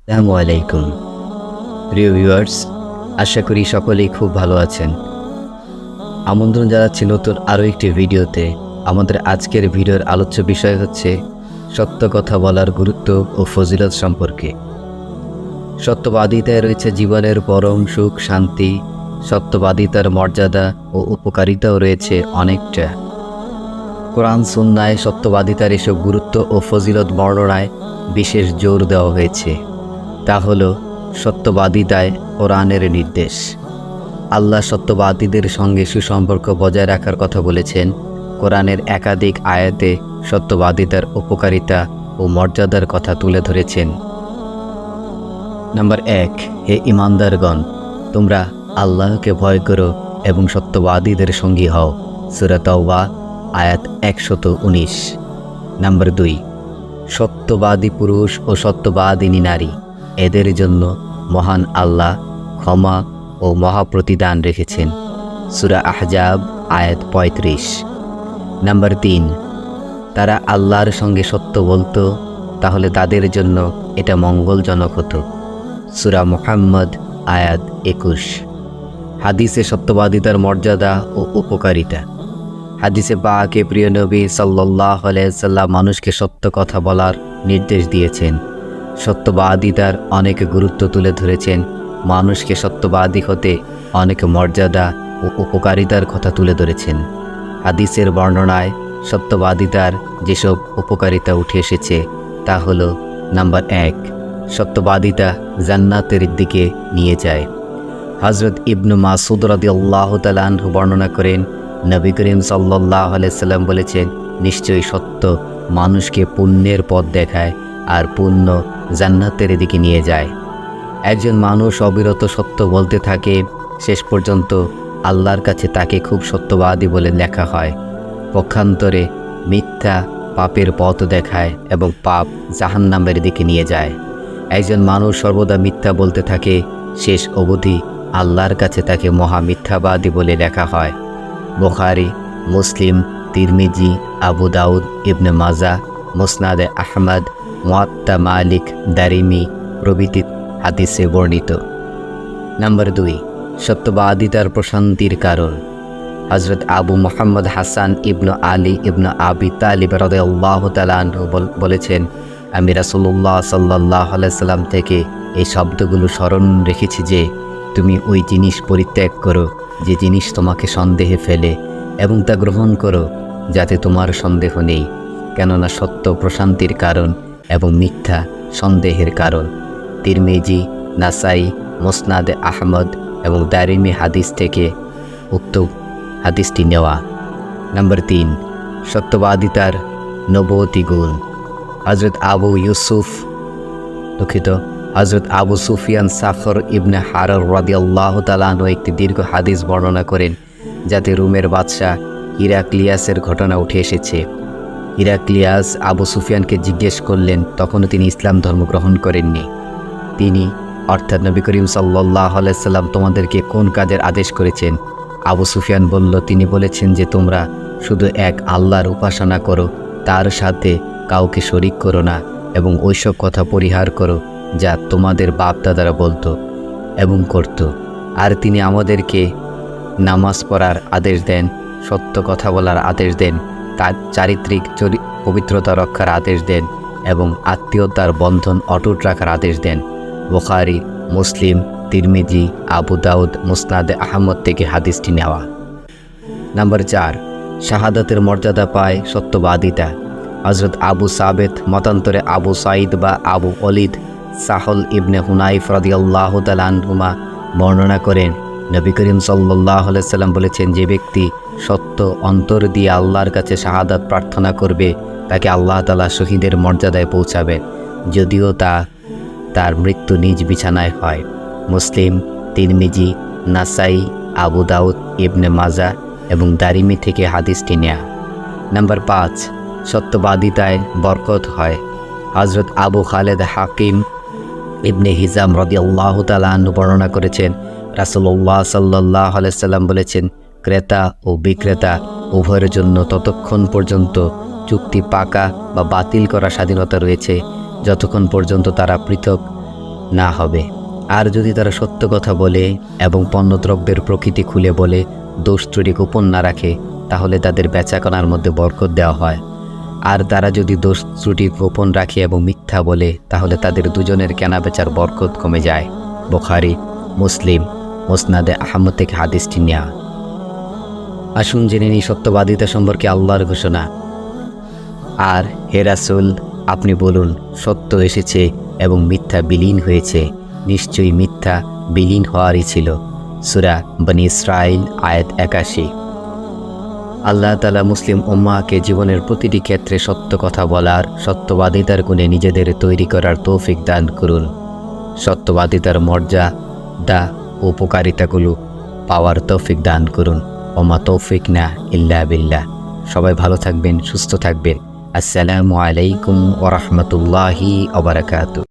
আসসালামু আলাইকুম প্রিয় ভিউয়ার্স, আশা করি সকলেই খুব ভালো আছেন। আমন্ত্রণ জানাচ্ছি নতুন আরও একটি ভিডিওতে। আমাদের আজকের ভিডিওর আলোচ্য বিষয় হচ্ছে সত্য কথা বলার গুরুত্ব ও ফজিলত সম্পর্কে। সত্যবাদিতায় রয়েছে জীবনের পরম সুখ শান্তি। সত্যবাদিতার মর্যাদা ও উপকারিতাও রয়েছে অনেকটা। কোরআন সুন্নায় সত্যবাদিতার এসব গুরুত্ব ও ফজিলত বর্ণনায় বিশেষ জোর দেওয়া হয়েছে। তা হল সত্যবাদিতায় কোরআনের নির্দেশ। আল্লাহ সত্যবাদীদের সঙ্গে সুসম্পর্ক বজায় রাখার কথা বলেছেন। কোরআনের একাধিক আয়াতে সত্যবাদিতার উপকারিতা ও মর্যাদার কথা তুলে ধরেছেন। নাম্বার 1, হে ঈমানদারগণ, তোমরা আল্লাহকে ভয় করো এবং সত্যবাদীদের সঙ্গী হও। সূরা তাওবা আয়াত 119। নাম্বার 2, সত্যবাদী পুরুষ ও সত্যবাদিনী নারী, এদের জন্য মহান আল্লাহ ক্ষমা ও মহাপ্রতিদান রেখেছেন। সূরা আহজাব আয়াত 35। নাম্বার 3, তারা আল্লাহর সঙ্গে সত্য বলতো, তাহলে তাদের জন্য এটা মঙ্গলজনক হতো। সূরা মুহাম্মদ আয়াত 21। হাদিসে সত্যবাদিতার মর্যাদা ও উপকারিতা। হাদিসে পাকে প্রিয় নবী সাল্লাল্লাহু আলাইহি সাল্লাম মানুষকে সত্য কথা বলার নির্দেশ দিয়েছেন। সত্যবাদিতার অনেক গুরুত্ব তুলে ধরেছেন। মানুষকে সত্যবাদী হতে অনেক মর্যাদা ও উপকারিতার কথা তুলে ধরেছেন। হাদিসের বর্ণনায় সত্যবাদিতার যেসব উপকারিতা উঠে এসেছে তা হলো, নাম্বার 1, সত্যবাদিতা জান্নাতের দিকে নিয়ে যায়। হযরত ইবনু মাসউদ রাদিয়াল্লাহু তাআলা আনহু বর্ণনা করেন, নবী করিম সাল্লাল্লাহু আলাইহি সাল্লাম বলেছেন, নিশ্চয়ই সত্য মানুষকে পুণ্যের পথ দেখায় আর পুণ্য জান্নাতের দিকে নিয়ে যায়। একজন মানুষ অবিরত সত্য বলতে থাকে, শেষ পর্যন্ত আল্লাহর কাছে তাকে খুব সত্যবাদী বলে লেখা হয়। পক্ষান্তরে মিথ্যা পাপের পথ দেখায় এবং পাপ জাহান্নামের দিকে নিয়ে যায়। একজন মানুষ সর্বদা মিথ্যা বলতে থাকে, শেষ অবধি আল্লাহর কাছে তাকে মহা মিথ্যাবাদী বলে লেখা হয়। বুখারী, মুসলিম, তিরমিজি, আবু দাউদ, ইবনে মাজাহ, মুসনাদে আহমদ, মুয়াত্তা মালিক, দারিমি প্রভৃতি হাদিসে বর্ণিত। নাম্বার 2, সত্যবাদিতার প্রশান্তির কারণ। হযরত আবু মুহাম্মদ হাসান ইবনু আলী ইবনু আবি তালিব রাদিয়াল্লাহু তাআলা আনহু বলেছেন, আমি রাসূলুল্লাহ সাল্লাল্লাহু আলাইহি সাল্লাম থেকে এই শব্দগুলো স্মরণ রেখেছি যে, তুমি ওই জিনিস পরিত্যাগ করো যে জিনিস তোমাকে সন্দেহে ফেলে, এবং তা গ্রহণ করো যাতে তোমার সন্দেহ নেই, কেননা সত্য প্রশান্তির কারণ এবং মিথ্যা সন্দেহের কারণ। তিরমিজি, নাসাই, মুসনাদে আহমদ এবং দারিমি হাদিস থেকে উক্ত হাদিসটি নেওয়া। নাম্বার 3, সত্যবাদিতার নবুয়তি গুণ। হযরত আবু সুফিয়ান সাখর ইবনে হারর রাদিয়াল্লাহু তাআলা আনহু একটি দীর্ঘ হাদিস বর্ণনা করেন, যাতে রোমের বাদশাহ হিরাক্লিয়াসের ঘটনা উঠে এসেছে। হিরাক্লিয়াস আবু সুফিয়ানকে জিজ্ঞেস করলেন, তখনও তিনি ইসলাম ধর্ম গ্রহণ করেননি। তিনি অর্থাৎ নবী করিম সাল্লাল্লাহু আলাইহি সাল্লাম তোমাদেরকে কোন কাজের আদেশ করেছেন? আবু সুফিয়ান বলল, তিনি বলেছেন যে তোমরা শুধু এক আল্লাহর উপাসনা করো, তার সাথে কাউকে শরিক করো না, এবং ওইসব কথা পরিহার করো যা তোমাদের বাপ দাদারা বলতো এবং করত। আর তিনি আমাদেরকে নামাজ পড়ার আদেশ দেন, সত্য কথা বলার আদেশ দেন, তার চারিত্রিক পবিত্রতা রক্ষার আদেশ দেন এবং আত্মীয়তার বন্ধন অটুট রাখার আদেশ দেন। বুখারী, মুসলিম, তিরমিজি, আবু দাউদ, মুসনাদে আহমদ থেকে হাদিসটি নেওয়া। নাম্বার 4, শাহাদাতের মর্যাদা পায় সত্যবাদিতা। হযরত আবু সাবেত মতান্তরে আবু সাঈদ বা আবু ওলীদ সাহল ইবনে হুনাইফ রাদিয়াল্লাহু তাআলা আনহুমা বর্ণনা করেন, নবী করিম সাল্লাল্লাহু আলাইহি সাল্লাম বলেছেন, যে ব্যক্তি সত্য অন্তর দিয়ে আল্লাহর কাছে শাহাদাত প্রার্থনা করবে, তাকে আল্লাহ তাআলা শহীদের মর্যাদায় পৌঁছাবেন, যদিও তার মৃত্যু নিজ বিছানায় হয়। মুসলিম, তিরমিজি, নাসাই, আবু দাউদ, ইবনে মাজাহ এবং দারিমি থেকে হাদিসটি নেয়া। নাম্বার 5, সত্যবাদিতায় বরকত হয়। হযরত আবু খালেদ হাকিম ইবনে হিজাম রাদিয়াল্লাহু তাআলা আনহু বর্ণনা করেছেন, রাসূলুল্লাহ সাল্লাল্লাহু আলাইহি সাল্লাম বলেছেন, ক্রেতা ও বিক্রেতা উভয়ের জন্য ততক্ষণ পর্যন্ত চুক্তি পাকা বা বাতিল করার স্বাধীনতা রয়েছে যতক্ষণ পর্যন্ত তারা পৃথক না হবে। আর যদি তারা সত্য কথা বলে এবং পণ্যদ্রব্যের প্রকৃতি খুলে বলে দোষ ত্রুটি গোপন না রাখে, তাহলে তাদের বেচাকেনার মধ্যে বরকত দেওয়া হয়। আর তারা যদি দোষ ত্রুটি গোপন রাখে এবং মিথ্যা বলে, তাহলে তাদের দুজনের কেনাবেচার বরকত কমে যায়। বুখারী, মুসলিম, মুসনাদে আহমদ থেকে হাদিসটি নেয়া। আসুন জেনে নিই সত্যবাদিতা সম্পর্কে আল্লাহর ঘোষণা। আর হে রাসূল, আপনি বলুন, সত্য এসেছে এবং মিথ্যা বিলীন হয়েছে। নিশ্চয়ই মিথ্যা বিলীন হওয়ারই ছিল। সূরা বনী ইসরাঈল আয়াত ৮১। আল্লাহ তাআলা মুসলিম উম্মাহকে জীবনের প্রতিটি ক্ষেত্রে সত্য কথা বলার, সত্যবাদিতার গুণে নিজেদের তৈরি করার তৌফিক দান করুন। সত্যবাদিতার মর্যাদা ও উপকারিতাগুলো পাওয়ার তৌফিক দান করুন। ওমা তৌফিক না ইল্লা বিল্লাহ। সবাই ভালো থাকবেন, সুস্থ থাকবেন। আসসালামু আলাইকুম ওয়া রাহমাতুল্লাহি ওয়া বারাকাতুহু।